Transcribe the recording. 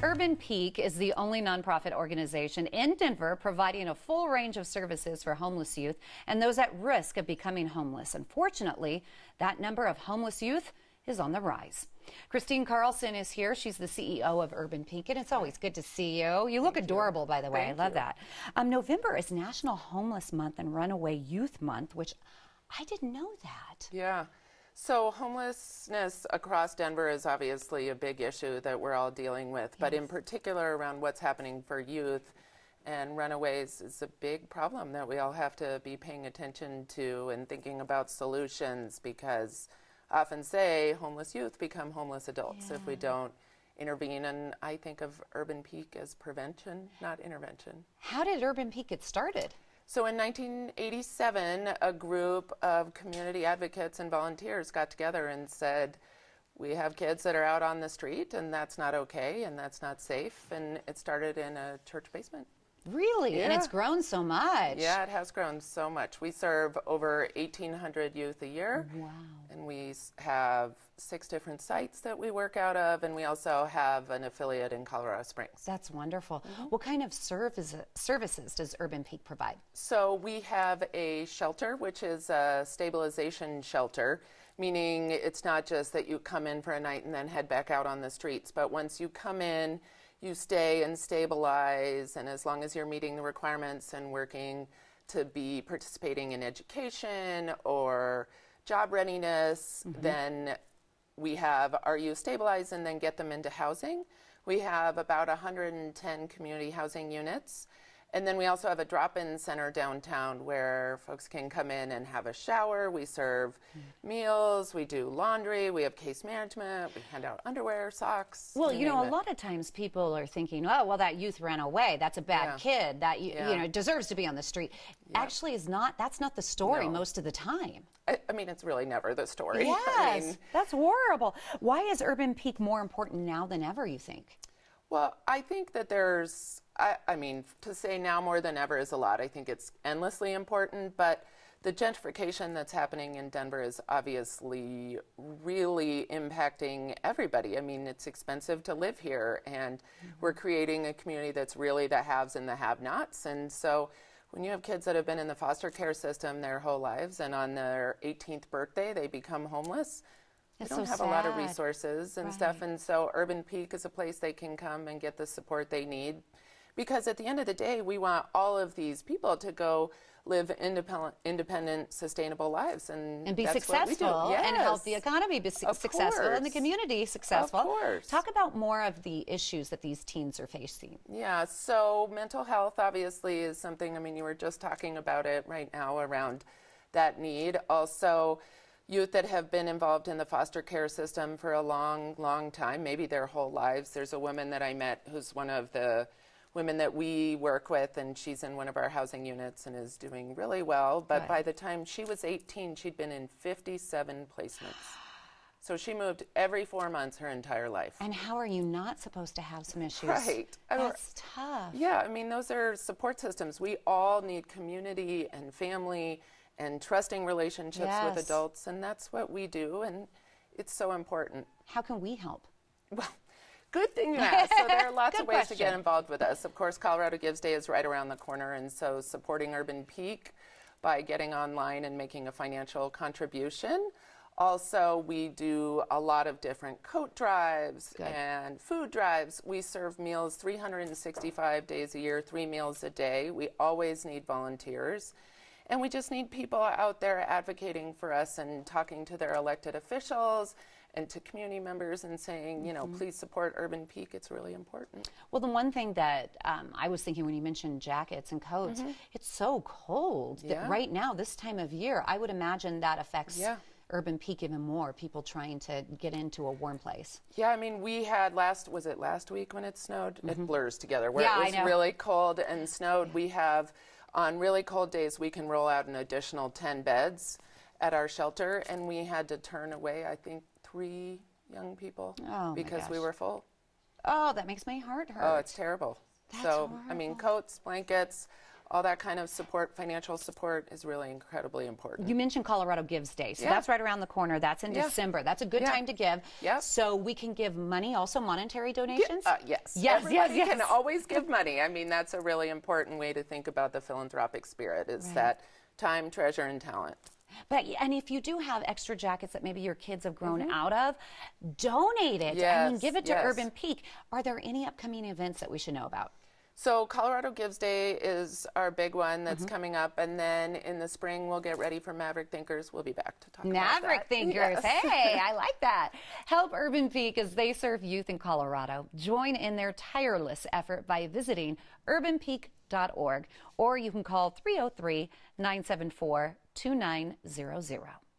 Urban Peak is the only nonprofit organization in Denver providing a full range of services for homeless youth and those at risk of becoming homeless. Unfortunately, that number of homeless youth is on the rise. Christine Carlson is here. She's the CEO of Urban Peak, and it's always good to see you. You look adorable, by the way. I love that. November is National Homeless Month and Runaway Youth Month, which I didn't know that. Yeah. So homelessness across Denver is obviously a big issue that we're all dealing with, but in particular around what's happening for youth and runaways is a big problem that we all have to be paying attention to and thinking about solutions, because often say homeless youth become homeless adults if we don't intervene. And I think of Urban Peak as prevention, not intervention. How did Urban Peak get started? So in 1987, a group of community advocates and volunteers got together and said, we have kids that are out on the street and that's not okay and that's not safe. And it started in a church basement. Really? Yeah. And it's grown so much. Yeah, it has grown so much. We serve over 1,800 youth a year. Wow. And we have 6 different sites that we work out of, and we also have an affiliate in Colorado Springs. That's wonderful. What kind of services does Urban Peak provide? So we have a shelter, which is a stabilization shelter, meaning it's not just that you come in for a night and then head back out on the streets, but once you come in, you stay and stabilize, and as long as you're meeting the requirements and working to be participating in education or job readiness, then we have our youth stabilize and then get them into housing. We have about 110 community housing units. And then we also have a drop-in center downtown where folks can come in and have a shower. We serve meals, we do laundry, we have case management, we hand out underwear, socks. Well, you know, a lot of times people are thinking, oh, well, that youth ran away. That's a bad kid. That, you know, deserves to be on the street. Actually, that's not the story most of the time. I mean, it's really never the story. Yes, that's horrible. Why is Urban Peak more important now than ever, you think? Well, I think that there's, I mean, to say now more than ever is a lot. I think it's endlessly important, but the gentrification that's happening in Denver is obviously really impacting everybody. I mean, it's expensive to live here, and we're creating a community that's really the haves and the have-nots. And so when you have kids that have been in the foster care system their whole lives, and on their 18th birthday they become homeless, they don't have a lot of resources and stuff, and so Urban Peak is a place they can come and get the support they need, because at the end of the day, we want all of these people to go live independent, sustainable lives, and be that's successful, what we do. and help the economy be successful, and the community successful. Of course. Talk about more of the issues that these teens are facing. Yeah, so mental health obviously is something, I mean, you were just talking about it right now around that need. Also, youth that have been involved in the foster care system for a long, long time, maybe their whole lives. There's a woman that I met who's one of the women that we work with, and she's in one of our housing units and is doing really well. But by the time she was 18, she'd been in 57 placements. So she moved every 4 months her entire life. And how are you not supposed to have some issues? Right. That's tough. Yeah, I mean, those are support systems. We all need community and family and trusting relationships with adults, and that's what we do, and it's so important. How can we help? Well, good thing you asked. So there are lots of ways to get involved with us. Of course, Colorado Gives Day is right around the corner, and so supporting Urban Peak by getting online and making a financial contribution. Also, we do a lot of different coat drives and food drives. We serve meals 365 days a year, 3 meals a day. We always need volunteers. And we just need people out there advocating for us and talking to their elected officials and to community members and saying, you know, please support Urban Peak. It's really important. Well, the one thing that I was thinking when you mentioned jackets and coats, it's so cold that right now, this time of year, I would imagine that affects Urban Peak even more, people trying to get into a warm place. Yeah, I mean, we had was it last week when it snowed? It blurs together. Where it was really cold and snowed, we have, on really cold days, we can roll out an additional 10 beds at our shelter, and we had to turn away, I think, 3 young people because we were full. Oh, that makes my heart hurt. Oh, it's terrible. That's so, horrible. I mean, coats, blankets, all that kind of support, financial support, is really incredibly important. You mentioned Colorado Gives Day, so that's right around the corner. That's in December. That's a good time to give. So we can give money, also monetary donations? Yes. Yes, Everybody can always give money. I mean, that's a really important way to think about the philanthropic spirit, is that time, treasure, and talent. And if you do have extra jackets that maybe your kids have grown out of, donate it. I mean, give it to Urban Peak. Are there any upcoming events that we should know about? So Colorado Gives Day is our big one that's coming up, and then in the spring we'll get ready for Maverick Thinkers. We'll be back to talk about that. Maverick Thinkers, hey, I like that. Help Urban Peak as they serve youth in Colorado. Join in their tireless effort by visiting urbanpeak.org, or you can call 303-974-2900.